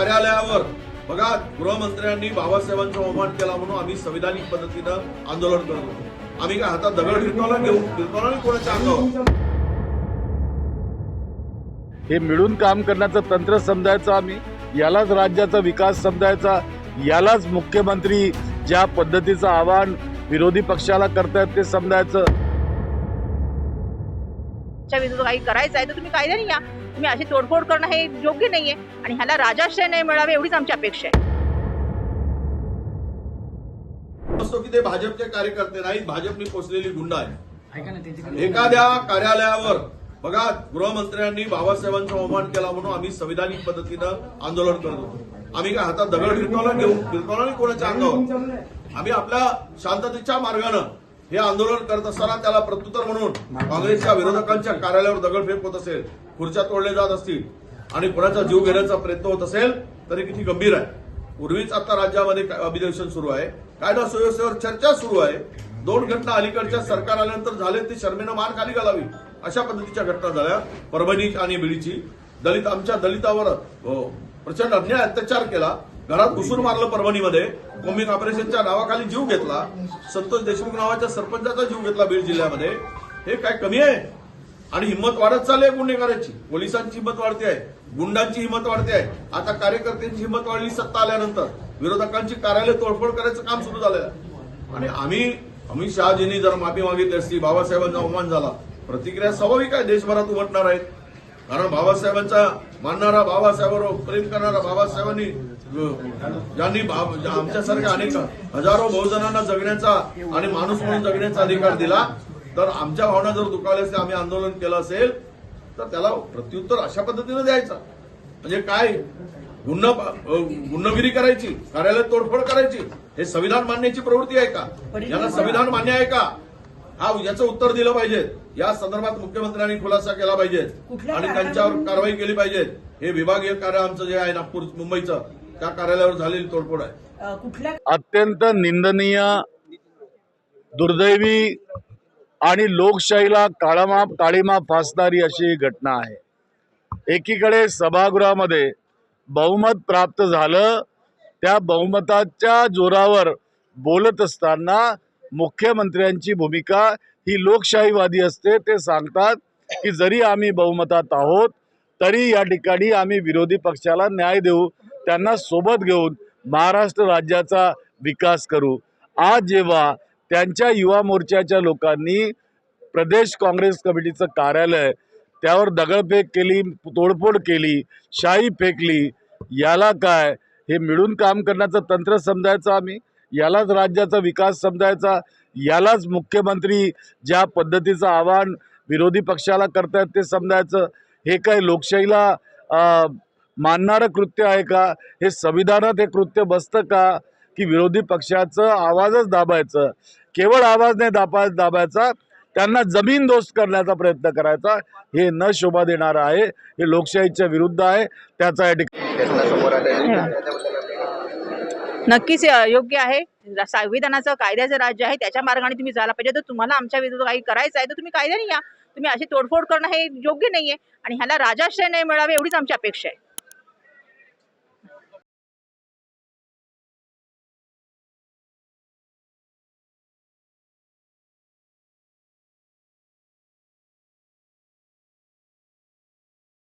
कार्यालयावर बघा गृहमंत्र्यांनी बाबासाहेबांचा अवमान केला म्हणून आम्ही संविधानिक पद्धतीनं आंदोलन करत होतो। आम्ही काय हातात दगड फिरकवला नाही कोणाच्या अंगावर। हे मिळून काम करण्याचं तंत्र समजायचं आम्ही, यालाच राज्याचा विकास समजायचा, यालाच मुख्यमंत्री ज्या पद्धतीचं आवाहन विरोधी पक्षाला करतायत ते समजायचं। विरुद्ध काही करायचं आहे तर तुम्ही कायद्याने या, तुम्ही अशी तोडफोड करणं हे योग्य नाहीये आणि ह्याला राजाश्रय नाही मिळावे एवढीच आमची अपेक्षा आहे। असतो की ते भाजपचे कार्यकर्ते नाहीत, भाजपनी पोचलेली गुंड आहे। एखाद्या कार्यालयावर बघा गृहमंत्र्यांनी बाबासाहेबांचा अवमान केला म्हणून आम्ही संविधानिक पद्धतीनं आंदोलन करत होतो। आम्ही काय हातात दगड फिरकवला नाही कोणाच्या अंगावर। आम्ही आपल्या शांततेच्या मार्गानं हे आंदोलन करत असताना त्याला प्रत्युत्तर म्हणून काँग्रेसच्या विरोधकांच्या कार्यालयावर दगडफेक होत असेल, खुर्च्या तोडल्या जात असतील आणि कोणाचा जीव घेण्याचा प्रयत्न होत असेल तरी किती गंभीर आहे। पूर्वीच आता राज्यामध्ये अधिवेशन सुरू आहे, कायदा सुव्यवस्थेवर चर्चा सुरू आहे। 2 घटना अलीकडच्या सरकार आल्यानंतर झाले ते शर्मेनं मान खाली घालावी अशा पद्धतीच्या घटना झाल्या। परभणी आणि बीडची आमच्या दलितावर प्रचंड अन्याय अत्याचार केला, घरात घुसून मारलं परभणीमध्ये, कोमिक ऑपरेशनच्या नावाखाली जीव घेतला, संतोष देशमुख नावाच्या सरपंचाचा जीव घेतला बीड जिल्ह्यामध्ये। हे काय कमी आहे? आणि हिंमत वाढत चालली आहे गुन्हेगारांची, पोलिसांची हिंमत वाढते आहे, गुंडांची हिंमत वाढते आहे, आता कार्यकर्त्यांची हिंमत वाढली सत्ता आल्यानंतर, विरोधकांची कार्यालय तोडफोड करायचं काम सुरू झालेलं आहे। आणि अमित शहाजींनी जर माफी मागितली असती, बाबासाहेबांचा अवमान झाला, प्रतिक्रिया स्वाभाविक आहे देशभरात उमटणार आहेत। कारण बाबासाहेबांचा मानणारा, बाबासाहेबांवर प्रेम करणारा, बाबासाहेबांनी ज्यांनी आमच्यासारख्या अनेक हजारो बहुजनांना जगण्याचा आणि माणूस म्हणून जगण्याचा अधिकार दिला, तर आमच्या भावना जर दुखावल्या असल्या, आम्ही आंदोलन केलं असेल तर त्याला प्रत्युत्तर अशा पद्धतीनं द्यायचं। म्हणजे काय गुन्हेगिरी करायची, कार्यालयात तोडफोड करायची, हे संविधान मान्याची प्रवृत्ती आहे का? याला संविधान मान्य आहे का? याचं उत्तर दिलं पाहिजे। या संदर्भात मुख्यमंत्र्यांनी खुलासा केला पाहिजे आणि त्यांच्यावर कारवाई केली पाहिजे। हे विभागीय कार्य आमचं जे आहे नागपूर मुंबईचं, त्या कार्यालयावर झालेली तोडफोड आहे, अत्यंत निंदनीय, दुर्दैवी आणि लोकशाहीला काळीमा फासणारी अशी ही घटना आहे। एकीकडे सभागृहामध्ये बहुमत प्राप्त झालं, त्या बहुमताच्या जोरावर बोलत असताना मुख्यमंत्र्यांची भूमिका ही लोकशाहीवादी असते। ते सांगतात की जरी आम्ही बहुमतात आहोत तरी या ठिकाणी आम्ही विरोधी पक्षाला न्याय देऊ, त्यांना सोबत घेऊन महाराष्ट्र राज्याचा विकास करू। आज जेव्हा त्यांच्या युवा मोर्चाच्या लोकांनी प्रदेश काँग्रेस कमिटीचं कार्यालय त्यावर दगडफेक केली, तोडफोड केली, शाई फेकली, याला काय? हे मिळून काम करण्याचं तंत्र समजायचं आम्ही, यालाच राज्याचा विकास समजायचा, यालाच मुख्यमंत्री ज्या पद्धतीचं आवाहन विरोधी पक्षाला करतायत ते समजायचं। हे काय लोकशाहीला मानणारं कृत्य आहे का? हे संविधानात हे कृत्य बसतं का की विरोधी पक्षाचं आवाजच दाबायचं? केवळ आवाज नाही दाबायचा, त्यांना जमीनदोस्त करण्याचा प्रयत्न करायचा, हे न शोभा देणारं आहे, हे लोकशाहीच्या विरुद्ध आहे। त्याचा या ठिकाणी नक्कीच योग्य आहे। संविधानाचं कायद्याचं राज्य आहे, त्याच्या मार्गाने तुम्ही जायला पाहिजे। तर तुम्हाला आमच्या विरुद्ध काही करायचं आहे तर तुम्ही कायद्याने या, तुम्ही अशी तोडफोड करणं हे योग्य नाहीये आणि ह्याला राजाश्रय नाही मिळावे एवढीच आमची अपेक्षा आहे।